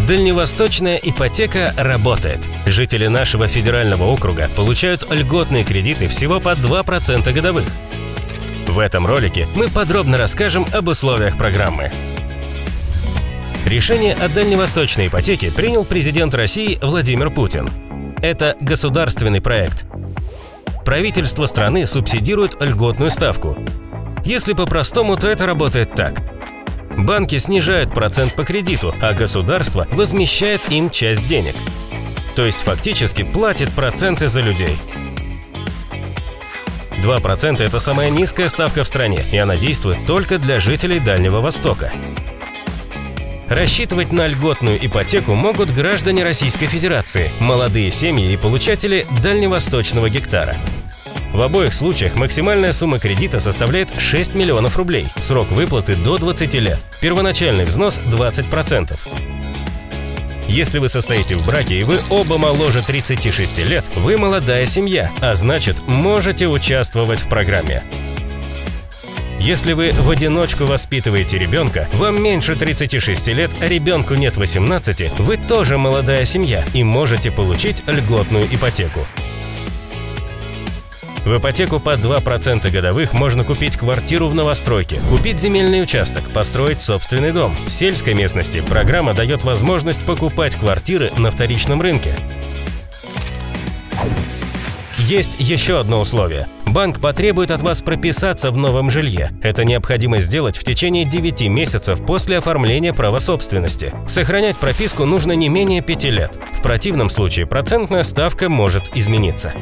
Дальневосточная ипотека работает. Жители нашего федерального округа получают льготные кредиты всего по 2% годовых. В этом ролике мы подробно расскажем об условиях программы. Решение о дальневосточной ипотеке принял президент России Владимир Путин. Это государственный проект. Правительство страны субсидирует льготную ставку. Если по-простому, то это работает так. Банки снижают процент по кредиту, а государство возмещает им часть денег. То есть фактически платит проценты за людей. 2% – это самая низкая ставка в стране, и она действует только для жителей Дальнего Востока. Рассчитывать на льготную ипотеку могут граждане Российской Федерации, молодые семьи и получатели дальневосточного гектара. В обоих случаях максимальная сумма кредита составляет 6 миллионов рублей, срок выплаты до 20 лет, первоначальный взнос 20%. Если вы состоите в браке и вы оба моложе 36 лет, вы молодая семья, а значит, можете участвовать в программе. Если вы в одиночку воспитываете ребенка, вам меньше 36 лет, а ребенку нет 18, вы тоже молодая семья и можете получить льготную ипотеку. В ипотеку по 2% годовых можно купить квартиру в новостройке, купить земельный участок, построить собственный дом. В сельской местности программа дает возможность покупать квартиры на вторичном рынке. Есть еще одно условие. Банк потребует от вас прописаться в новом жилье. Это необходимо сделать в течение 9 месяцев после оформления права собственности. Сохранять прописку нужно не менее 5 лет. В противном случае процентная ставка может измениться.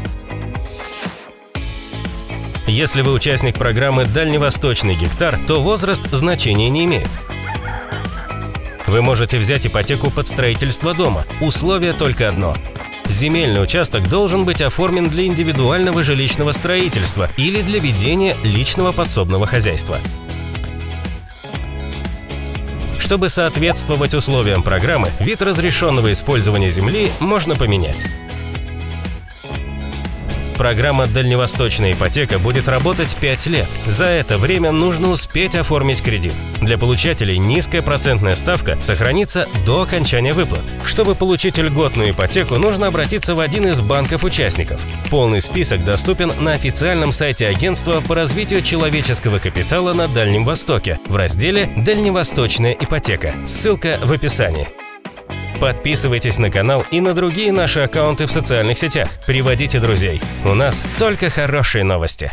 Если вы участник программы «Дальневосточный гектар», то возраст значения не имеет. Вы можете взять ипотеку под строительство дома. Условие только одно. Земельный участок должен быть оформлен для индивидуального жилищного строительства или для ведения личного подсобного хозяйства. Чтобы соответствовать условиям программы, вид разрешенного использования земли можно поменять. Программа «Дальневосточная ипотека» будет работать 5 лет. За это время нужно успеть оформить кредит. Для получателей низкая процентная ставка сохранится до окончания выплат. Чтобы получить льготную ипотеку, нужно обратиться в один из банков-участников. Полный список доступен на официальном сайте Агентства по развитию человеческого капитала на Дальнем Востоке в разделе «Дальневосточная ипотека». Ссылка в описании. Подписывайтесь на канал и на другие наши аккаунты в социальных сетях. Приводите друзей. У нас только хорошие новости.